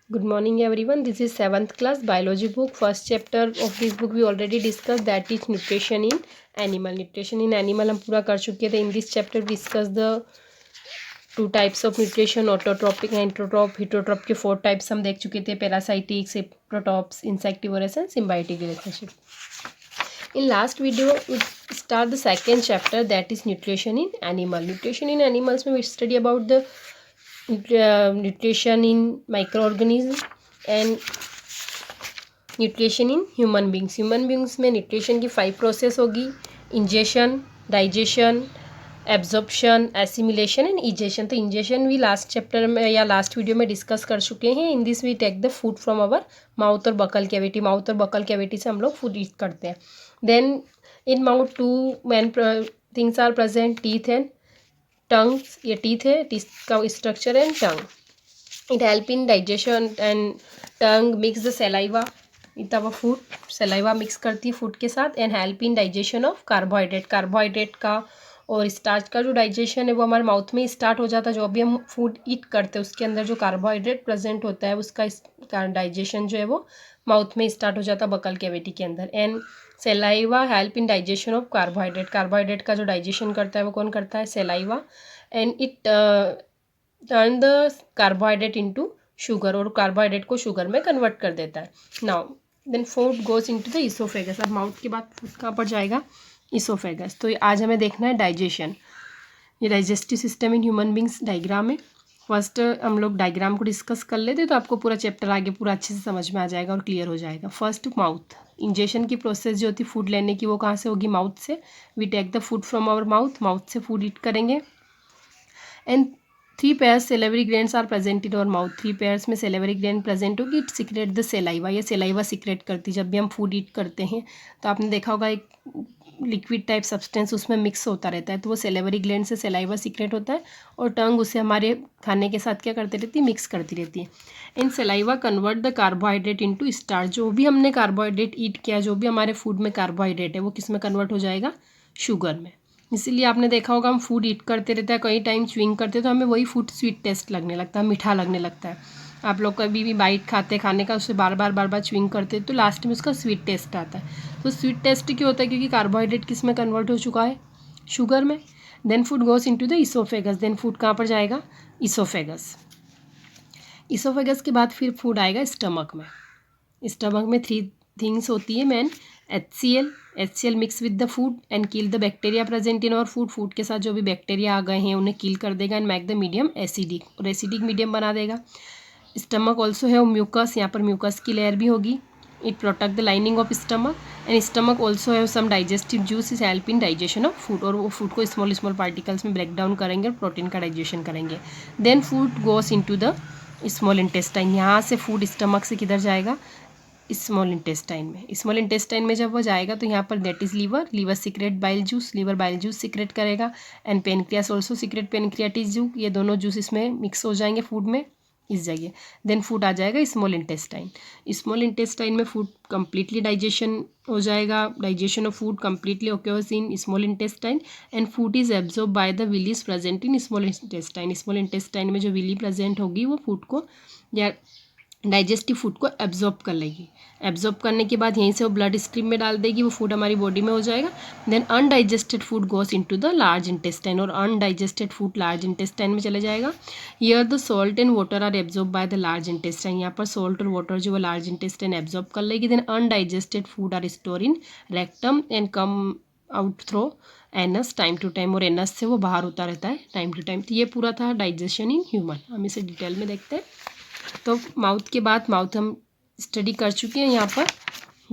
Good morning everyone. This is 7th class biology book. First chapter of this book we already discussed, that is nutrition in animal. Nutrition in animal हम पूरा कर चुके थे. In this chapter we discuss the two types of nutrition, autotrophic and heterotroph. Heterotroph के 4 types हम देख चुके थे, parasitic, saprotrophs, insectivorous and symbiotic relationship. In last video we start the second chapter, that is nutrition in animal. Nutrition in animals में we study about the nutrition in microorganism and nutrition in human beings. Human beings में nutrition की 5 process होगी: ingestion, digestion, absorption, assimilation and egestion. तो ingestion भी last chapter में या last video में discuss कर चुके हैं. In this we take the food from our mouth और बकल कैविटी. माउथ और बकल कैविटी से हम लोग फूड ईट करते हैं. Then in mouth 2 main things are present, teeth and tongues. ये टीथ है, टीथ का structure and tongue. It help in digestion and tongue mix the saliva with our food. Saliva mix करती है food के साथ and help in digestion of carbohydrate. Carbohydrate का और starch का जो डाइजेशन है वो हमारे माउथ में स्टार्ट हो जाता है. जो भी हम फूड ईट करते हैं उसके अंदर जो कार्बोहाइड्रेट प्रेजेंट होता है उसका डाइजेशन जो है वो माउथ में स्टार्ट हो जाता है बकल कैविटी के अंदर. And saliva help in digestion of carbohydrate. Carbohydrate का जो डाइजेशन करता है वो कौन करता है? Saliva. And it turn the carbohydrate into sugar, और कार्बोहाइड्रेट को शुगर में कन्वर्ट कर देता है. Now then food goes into the oesophagus. अब माउथ के बाद फूड कहाँ पर जाएगा? इसोफेगस. तो आज हमें देखना है डाइजेशन. ये digestive system in human beings diagram है. फर्स्ट हम लोग डायग्राम को डिस्कस कर लेते तो आपको पूरा चैप्टर आगे पूरा अच्छे से समझ में आ जाएगा और क्लियर हो जाएगा. First mouth. इंजेशन की प्रोसेस जो होती है फूड लेने की वो कहाँ से होगी? माउथ से. We take the food from our mouth. Mouth से फूड ईट करेंगे. And 3 pairs salivary glands are present in our mouth. 3 pairs में सेलेवरी ग्लैंड प्रेजेंट होगी. It secrete the saliva. ये सेलाइवा सीक्रेट करती है. जब भी हम फूड ईट करते हैं तो आपने देखा होगा एक लिक्विड टाइप सब्सटेंस उसमें मिक्स होता रहता है, तो वो सेलेवरी ग्लैंड से सेलाइवा सीक्रेट होता है और टंग उसे हमारे खाने के साथ क्या करती रहती है? मिक्स करती रहती है. In saliva convert the carbohydrate into starch. जो भी हमने कार्बोहाइड्रेट ईट किया, जो भी हमारे फूड में कार्बोहाइड्रेट है वो किस में कन्वर्ट हो जाएगा? शुगर में. इसीलिए आपने देखा होगा हम फूड ईट करते रहते हैं, कई टाइम च्युइंग करते हैं तो हमें वही फूड स्वीट टेस्ट लगने लगता है, मीठा लगने लगता है. आप लोग कभी भी बाइट खाने का उससे बार बार च्युइंग करते हैं तो लास्ट में उसका स्वीट टेस्ट आता है. तो स्वीट टेस्ट क्यों होता है? क्योंकि कार्बोहाइड्रेट किस में कन्वर्ट हो चुका है? शुगर में. Then food goes into the oesophagus. देन फूड कहाँ पर जाएगा? इसोफेगस. इसोफेगस के बाद फिर फूड आएगा स्टमक में. स्टमक में 3 थिंग्स होती है main. HCl mix with the food and kill the bacteria present in और फूड. फूड के साथ जो भी बैक्टीरिया आ गए हैं उन्हें किल कर देगा and make the medium acidic, और एसिडिक मीडियम बना देगा. स्टमक ऑल्सो है म्यूकस. यहाँ पर म्यूकस की लेयर भी होगी. It protect the lining of stomach and stomach also है some digestive juice is help in digestion of food. और वो फूड को स्मॉल स्मॉल पार्टिकल्स में ब्रेक डाउन करेंगे और प्रोटीन का डाइजेशन करेंगे. Then food goes into the small intestine. यहाँ से फूड स्टमक से किधर जाएगा? स्मॉल इंटेस्टाइन में. स्मॉल इंटेस्टाइन में जब वो जाएगा तो यहाँ पर that is liver. Liver secrete bile juice. Liver bile juice secrete करेगा and pancreas also secrete pancreatic juice. ये दोनों जूस इसमें मिक्स हो जाएंगे फूड में इस जगह. देन फूड आ जाएगा स्मॉल इंटेस्टाइन. स्मॉल इंटेस्टाइन में फूड कंप्लीटली डाइजेशन हो जाएगा. Digestion of food completely occurs in small intestine and food is absorb by the villi present in small intestine. Small intestine में जो विली प्रेजेंट होगी वो food को या digestive food को एब्जॉर्ब कर लेगी. एब्जॉर्ब करने के बाद यहीं से वो ब्लड स्ट्रीम में डाल देगी, वो फूड हमारी बॉडी में हो जाएगा. Then undigested food goes into the large intestine, और अनडाइजेस्टेड फूड लार्ज इंटेस्टाइन में चले जाएगा. Here the salt and water are absorb by the large intestine. यहाँ पर सॉल्ट और वाटर जो है लार्ज इंटेस्टाइन एब्जॉर्ब कर लेगी. Then undigested food are store in rectum and come out through anus time to time, और anus से वो बाहर होता रहता है टाइम टू टाइम. तो ये पूरा था डाइजेशन इन ह्यूमन. हम इसे डिटेल में देखते हैं. तो माउथ के बाद माउथ हम स्टडी कर चुके हैं यहाँ पर.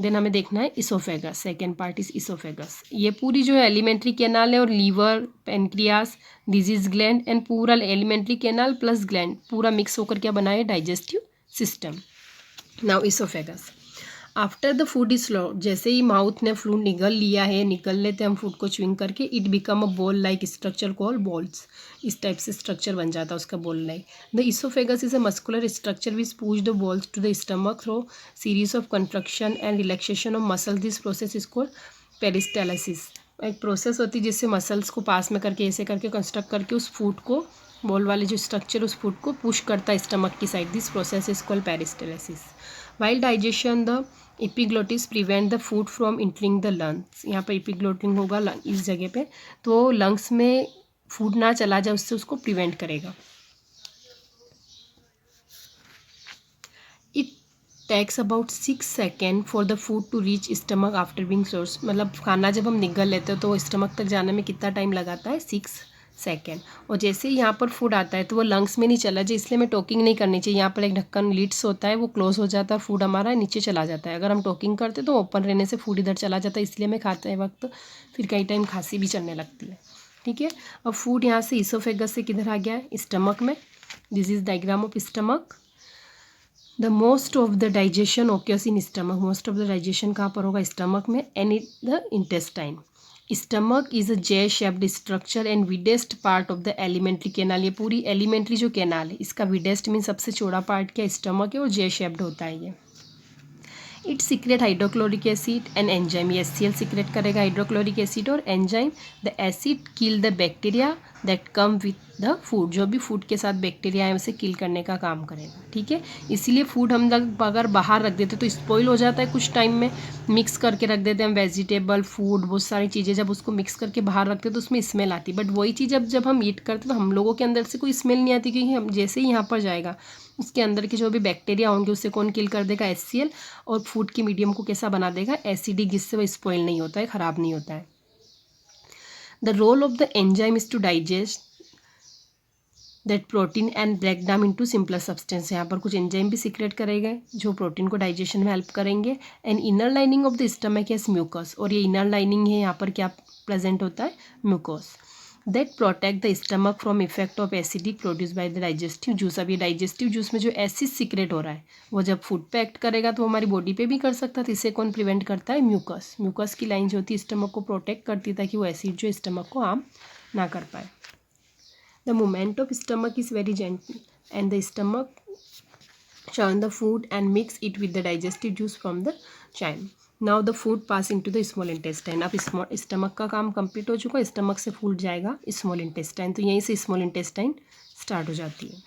देन हमें देखना है oesophagus. Second part is oesophagus. ये पूरी जो है एलिमेंट्री कैनाल है और liver, pancreas, disease gland and पूरा एलिमेंट्री कैनाल प्लस ग्लैंड पूरा मिक्स होकर क्या बना है? Digestive system. Now oesophagus. After the food is slow, जैसे ही माउथ ने फूड निगल लिया है, निकल लेते हैं हम फूड को च्युइंग करके, it become a ball like structure call balls. इस टाइप से स्ट्रक्चर बन जाता है उसका ball like. The oesophagus is a muscular structure which push the balls to the stomach through series of contraction and relaxation of muscle. This process is called peristalsis. एक process होती है जिससे muscles को पास में करके ऐसे करके कंस्ट्रक्ट करके उस फूड को बॉल वाले जो स्ट्रक्चर उस फूड को पुश करता है स्टमक की side, this process is called peristalsis. While digestion the epiglottis prevent the food from entering the lungs, यहाँ पर एपिग्लोटिस होगा इस जगह पे, तो लंग्स में फूड ना चला जाए उससे उसको प्रिवेंट करेगा। It takes about 6 second for the food to reach stomach after being source, मतलब खाना जब हम निगल लेते हैं तो स्टमक तक जाने में कितना टाइम लगाता है, 6 सेकेंड। और जैसे ही यहाँ पर फूड आता है तो वो लंग्स में नहीं चला जाए, इसलिए हमें टोकिंग नहीं करनी चाहिए। यहाँ पर एक ढक्कन लिड्स होता है, वो क्लोज हो जाता है, फूड हमारा नीचे चला जाता है। अगर हम टोकिंग करते तो ओपन रहने से फूड इधर चला जाता है, इसलिए हमें खाते वक्त फिर कई टाइम खांसी भी चलने लगती है। ठीक है, अब फूड यहाँ से इसोफेगस से किधर आ गया है, स्टमक में। This is diagram of stomach. The most of the digestion occurs in stomach, most of the digestion कहाँ पर होगा, स्टमक में। And in the intestine. Stomach is a J shaped structure and widest part of the alimentary canal, ये पूरी elementary जो canal है इसका widest mean सबसे चौड़ा पार्ट क्या, स्टमक है, और जे शेप्ड होता है ये। It secret hydrochloric acid and enzyme, ये HCl सीक्रेट करेगा, हाइड्रोक्लोरिक एसिड और enzyme. The acid kill the bacteria that come with the food, जो भी फूड के साथ बैक्टीरिया है उसे किल करने का काम करेगा। ठीक है, इसीलिए फूड हम लोग अगर बाहर रख देते तो स्पॉइल हो जाता है कुछ टाइम में। मिक्स करके रख देते हैं वेजिटेबल फूड, बहुत सारी चीज़ें, जब उसको मिक्स करके बाहर रखते हैं तो उसमें स्मेल आती है। बट वही चीज़ जब हम ईट करते तो हम लोगों के अंदर से कोई स्मेल नहीं आती, क्योंकि हम जैसे ही यहाँ पर जाएगा उसके अंदर के जो भी बैक्टीरिया होंगे उससे कौन किल कर देगा, HCl, और फूड की मीडियम को कैसा बना देगा, एसिडिक, जिससे वो स्पॉइल नहीं होता है, ख़राब नहीं होता है। The role of the enzyme is to digest that protein and break down into simpler substance, यहाँ पर कुछ एंजाइम भी सीक्रेट करेंगे जो प्रोटीन को डाइजेशन में हेल्प करेंगे। And inner lining of the stomach is mucus, और ये इनर लाइनिंग है यहाँ पर क्या प्रेजेंट होता है, mucus, that protect the stomach from effect of acidic produce by the digestive juice. अब ये डाइजेस्टिव जूस में जो एसिड सीक्रेट हो रहा है वो जब फूड पे एक्ट करेगा तो हमारी बॉडी पे भी कर सकता है, तो इसे कौन प्रिवेंट करता है, म्यूकस। म्यूकस की लाइन जो होती है स्टमक को प्रोटेक्ट करती है ताकि वो एसिड जो स्टमक को हार्म ना कर पाए। The movement of stomach is very gentle and the stomach churn the food and mix it with the digestive juice from the chyme. Now the food pass into the small intestine. अब stomach का काम complete हो चुका है, stomach से food जाएगा small intestine, तो यहीं से स्मॉल इंटेस्टाइन स्टार्ट हो जाती है।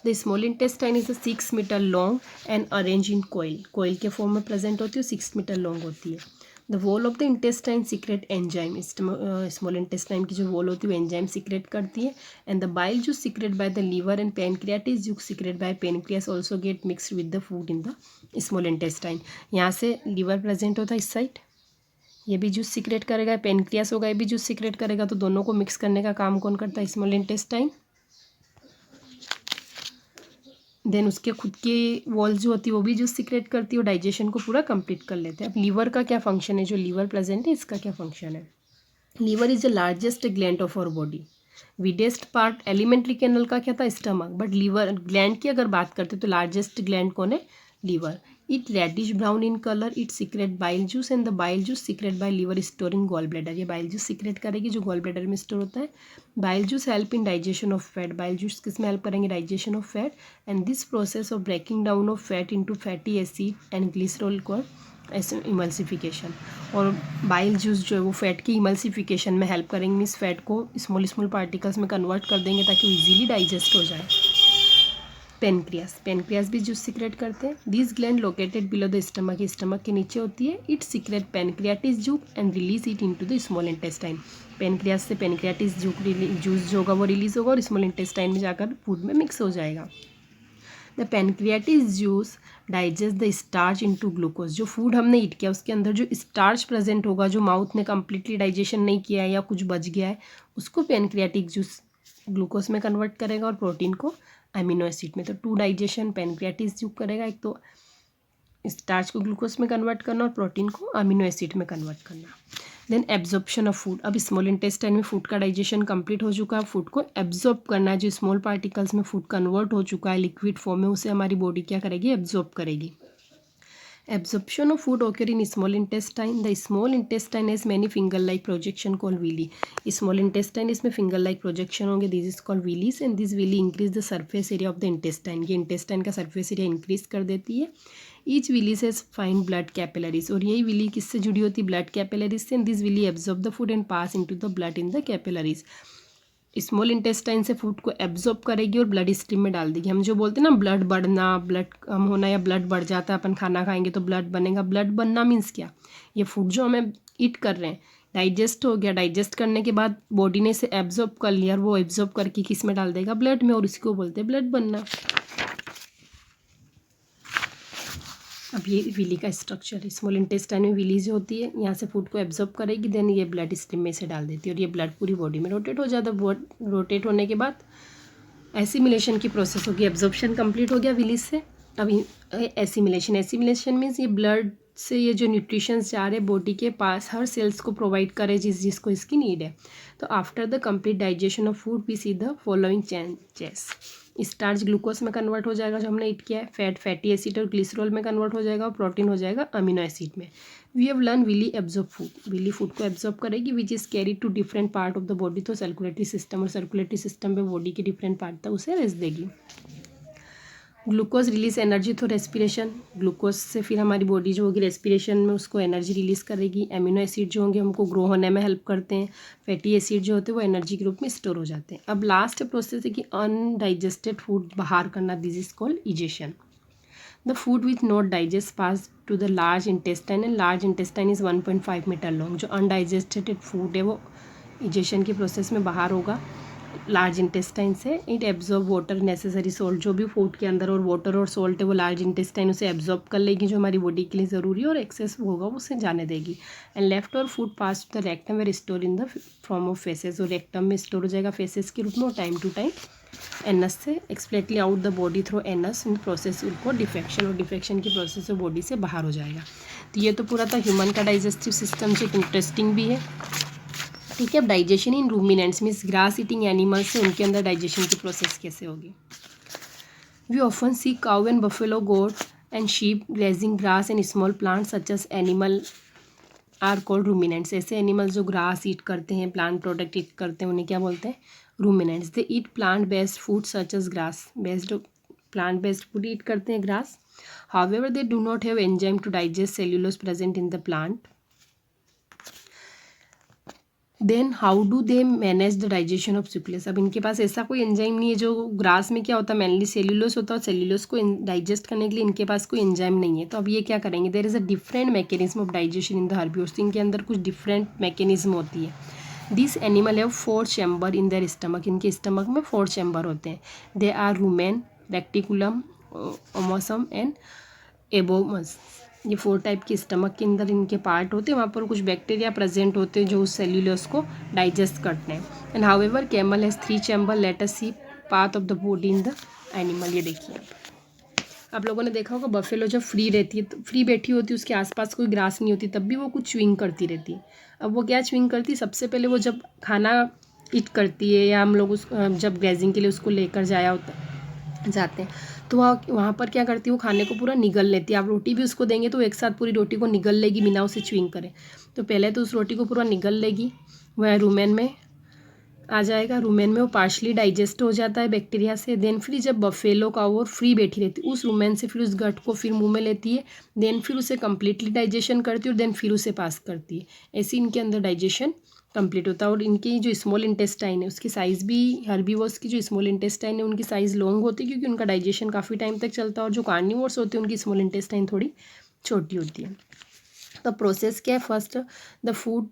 The small intestine is 6 metre long and arrange in coil, coil के फॉर्म में प्रेजेंट होती है, 6 मीटर लॉन्ग होती है। The wall of the intestine secret enzyme, small intestine की जो वॉल होती है वो एंजाइम सीक्रेट करती है। And the bile juice secrete by the liver and pancreatic juice secrete by pancreas also get mixed with the food in the small intestine. यहाँ से liver present होता है इस साइड, ये भी जूस सीक्रेट करेगा, पेनक्रियास होगा ये भी जूस सीक्रेट करेगा, तो दोनों को मिक्स करने का काम कौन करता है, स्मॉल इंटेस्टाइन। देन उसके खुद की वॉल जो होती है वो भी जूस सीक्रेट करती है और डाइजेशन को पूरा कंप्लीट कर लेते हैं। अब लीवर का क्या फंक्शन है, जो लीवर प्रेजेंट है इसका क्या फंक्शन है। Liver is the largest gland of our body, widest part alimentary canal का क्या था, स्टमक, बट लीवर ग्लैंड की अगर बात करते तो लार्जेस्ट ग्लैंड कौन है, liver. It reddish brown in colour, it secrete bile juice and the bile juice secrete by liver storing gall bladder, ये बाइल जूस सीक्रेट करेगी जो गॉल ब्लैडर में स्टोर होता है। Bile juice help in digestion of fat, bile juice किस में help करेंगे, digestion of fat. And this process of breaking down of fat into fatty acid and glycerol called emulsification, और bile juice जो है वो fat की emulsification में help करेंगे, मीन्स फैट को स्मॉल स्मॉल पार्टिकल्स में कन्वर्ट कर देंगे ताकि वो इजीली डाइजेस्ट हो जाए। पेनक्रियास, पेनक्रियास भी जूस सीक्रेट करते हैं। This gland located below the stomach, stomach के नीचे होती है। It secrete pancreatic juice and release it into the small intestine, pancreas से पेनक्रियाटिस जूस जो होगा वो रिलीज होगा और स्मॉल इंटेस्टाइन में जाकर फूड में मिक्स हो जाएगा। The pancreatic juice digest the starch into glucose, जो फूड हमने ईट किया उसके अंदर जो स्टार्च प्रेजेंट होगा जो माउथ ने कम्प्लीटली डाइजेशन नहीं किया है या कुछ बच गया है उसको पेनक्रियाटिक जूस ग्लूकोज में कन्वर्ट करेगा और प्रोटीन को अमीनो एसिड में। तो 2 डाइजेशन पेनक्रियाटिस जूस करेगा, एक तो स्टार्च को ग्लूकोज में कन्वर्ट करना और प्रोटीन को अमीनो एसिड में कन्वर्ट करना। देन एब्जॉर्प्शन ऑफ फूड, अब स्मॉल इंटेस्टाइन में फूड का डाइजेशन कंप्लीट हो चुका है, फूड को एब्जॉर्ब करना है, जो स्मॉल पार्टिकल्स में फूड कन्वर्ट हो चुका है लिक्विड फॉर्म में उसे हमारी बॉडी क्या करेगी, एब्जॉर्ब करेगी। Absorption of food occur in small intestine. The small intestine has many finger-like projection called villi. Small intestine इसमें finger-like projection होंगे. This is called villis and this villi increase the surface area of the intestine. ये intestine का surface area increase कर देती है. Each villi has fine blood capillaries और यही villi किससे जुड़ी होती है, blood capillaries से. And this villi absorb the food and pass into the blood in the capillaries. Small intestine से फूड को एब्जॉर्ब करेगी और ब्लड स्ट्रीम में डाल देगी। हम जो बोलते हैं ना ब्लड बढ़ना, ब्लड कम होना या ब्लड बढ़ जाता है, अपन खाना खाएंगे तो ब्लड बनेगा। ब्लड बनना मीन्स क्या, ये फूड जो हमें ईट कर रहे हैं डाइजेस्ट हो गया, डाइजेस्ट करने के बाद बॉडी ने इसे एब्जॉर्ब कर लिया और वो एब्जॉर्ब करके किस में डाल देगा, ब्लड में, और इसको बोलते हैं ब्लड बनना। अब ये विली का स्ट्रक्चर है, स्मॉल इंटेस्टाइन में विली जो होती है यहाँ से फूड को एब्जॉर्ब करेगी, देन ये ब्लड स्ट्रीम में से डाल देती है और ये ब्लड पूरी बॉडी में रोटेट हो जाता है। रोटेट होने के बाद एसिमिलेशन की प्रोसेस होगी। एब्जॉर्प्शन कंप्लीट हो गया विली से। अब एसिमिलेशन मीन्स ये ब्लड से ये जो न्यूट्रिशंस जा रहे हैं बॉडी के पास हर सेल्स को प्रोवाइड करे जिसको इसकी नीड है। तो after the complete digestion of food we see the following changes. Starch glucose में कन्वर्ट हो जाएगा जो हमने ईट किया है, फैट फैटी एसिड और ग्लिसरॉल में कन्वर्ट हो जाएगा और प्रोटीन हो जाएगा अमीनो एसिड में। We have learn villi absorb food, villi food को एब्जॉर्ब करेगी which is carry to different part of the body. तो सर्कुलेटरी सिस्टम, और सर्कुलेटरी सिस्टम पे बॉडी के डिफरेंट पार्ट था उसे रेस्ट देगी। Glucose release energy through respiration, glucose से फिर हमारी बॉडी जो होगी रेस्पिरेशन में उसको एनर्जी रिलीज करेगी। एमिनो एसिड जो होंगे हमको ग्रो होने में हेल्प करते हैं। फैटी एसिड जो होते हैं वो एनर्जी के रूप में स्टोर हो जाते हैं। अब लास्ट प्रोसेस है कि अनडाइजेस्टेड फूड बाहर करना, this is called egestion. The food which not digest pass to the large intestine and large intestine is 1.5 metre long. जो अनडाइजेस्टेड फूड है वो इजेशन की प्रोसेस में बाहर होगा लार्ज इंटेस्टाइन से। It absorb water necessary salt, जो भी फूड के अंदर और वाटर और सोल्ट है वो लार्ज इंटेस्टाइन उसे एब्जॉर्ब कर लेगी जो हमारी बॉडी के लिए ज़रूरी है, और एक्सेस होगा वो उसे जाने देगी। And left over food pass to the rectum where store in the form of faeces, और रेक्टम में स्टोर हो जाएगा फेसेस के रूप में, और टाइम टू टाइम एनस से expelled out the body through anus in process उनको डिफेक्शन, और डिफेक्शन की प्रोसेस से बॉडी से बाहर हो जाएगा। तो ये तो पूरा था ह्यूमन का डाइजेस्टिव सिस्टम, जो इंटरेस्टिंग भी है। ठीक है, अब digestion in ruminants means grass eating animals से उनके अंदर डाइजेशन की प्रोसेस कैसे होगी। We often see cow and buffalo, goat and sheep grazing grass and small plants such as animal are called ruminants. ऐसे एनिमल्स जो ग्रास ईट करते हैं, प्लांट प्रोडक्ट ईट करते हैं, उन्हें क्या बोलते हैं, ruminants. They eat plant based food such as grass, plant based food eat करते हैं grass. However they do not have enzyme to digest cellulose present in the plant. Then how do they manage the digestion of cellulose. अब इनके पास ऐसा कोई enzyme नहीं है, जो grass में क्या होता है मेनली सेल्यूलोस होता है, और सेल्यूलोस को डाइजेस्ट करने के लिए इनके पास कोई एंजाइम नहीं है। तो अब ये क्या करेंगे, there is a different mechanism of digestion in the herbivores. इनके अंदर कुछ डिफरेंट मैकेनिज्म होती है। This animal have 4 chamber in their stomach, इनके स्टमक में 4 चैम्बर होते हैं। They are rumen, reticulum, omasum and abomasum. ये 4 टाइप के स्टमक के अंदर इनके पार्ट होते हैं, वहाँ पर कुछ बैक्टीरिया प्रेजेंट होते हैं जो उस सेल्यूलोस को डाइजेस्ट करते हैं। And however camel has 3 chamber, let us see path of the body in the animal. ये देखिए, आप लोगों ने देखा होगा बफेलो जब फ्री रहती है, तो फ्री बैठी होती है, उसके आसपास कोई ग्रास नहीं होती, तब भी वो कुछ च्विंग करती रहती है। अब वो क्या च्विंग करती है, सबसे पहले वो जब खाना ईट करती है या हम लोग उस जब ग्रेजिंग के लिए उसको लेकर जाते हैं तो वहाँ पर क्या करती है, वो खाने को पूरा निगल लेती है। आप रोटी भी उसको देंगे तो एक साथ पूरी रोटी को निगल लेगी बिना उसे च्विंग करे। तो पहले तो उस रोटी को पूरा निगल लेगी, वह रूमेन में आ जाएगा। रूमेन में वो पार्शली डाइजेस्ट हो जाता है बैक्टीरिया से। देन फिर जब बफेलो का वो फ्री बैठी रहती है, उस रूमेन से फिर उस गट को फिर मुंह में लेती है, देन फिर उसे कम्प्लीटली डाइजेशन करती है और देन फिर उसे पास करती है। ऐसे इनके अंदर डाइजेशन कंप्लीट होता है। और इनकी जो स्मॉल इंटेस्टाइन है उसकी साइज़ भी, हर्बीवोर्स की जो स्मॉल इंटेस्टाइन है उनकी साइज़ लॉन्ग होती है क्योंकि उनका डाइजेशन काफ़ी टाइम तक चलता है, और जो कार्निवोर्स होते हैं उनकी स्मॉल इंटेस्टाइन थोड़ी छोटी होती है। तो प्रोसेस क्या है, first the food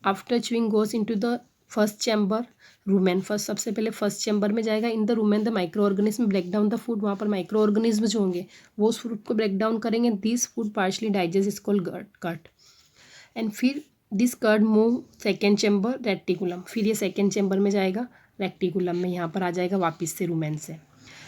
after chewing goes into the first chamber rumen. First सबसे पहले फर्स्ट चैम्बर में जाएगा। In the rumen the micro organism break down the food, वहाँ पर माइक्रो ऑर्गेनिज्म जो होंगे वो उस फूड को ब्रेक डाउन करेंगे। This food partially digest is called cud. And फिर this curd move second chamber reticulum, फिर ये सेकेंड चैम्बर में जाएगा रेक्टिकुलम में, यहाँ पर आ जाएगा वापस से रूमेन से।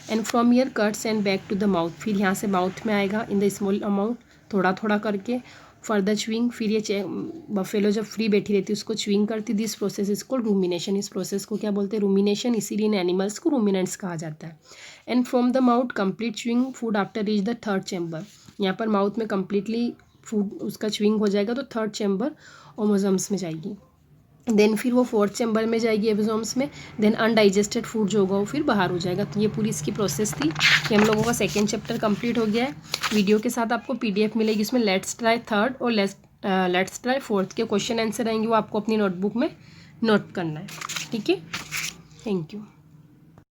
And from here cuts and back to the mouth, फिर यहाँ से माउथ में आएगा इन द स्मॉल अमाउंट, थोड़ा थोड़ा करके फर्दर च्विंग। फिर ये बफेलो जब फ्री बैठी रहती है उसको च्विंग करती। दिस प्रोसेस इसको रूमिनेशन, इस प्रोसेस को क्या बोलते हैं, रूमिनेशन। इसीलिए इन एनिमल्स को रूमिनेंट्स कहा जाता है। And from the mouth complete chewing food after reach the third chamber, यहाँ पर माउथ में कम्प्लीटली फूड उसका च्विंग हो जाएगा तो थर्ड चैम्बर ओमोजम्स में जाएगी। देन फिर वो फोर्थ चैम्बर में जाएगी एबोजोम्स में। देन अनडाइजेस्टेड फूड जो होगा वो फिर बाहर हो जाएगा। तो ये पूरी इसकी प्रोसेस थी कि हम लोगों का सेकेंड चैप्टर कंप्लीट हो गया है। वीडियो के साथ आपको PDF मिलेगी, इसमें लेट्स ट्राई थर्ड और लेट्स ट्राई फोर्थ के क्वेश्चन आंसर आएंगे, वो आपको अपनी नोटबुक में नोट करना है। ठीक है, थैंक यू।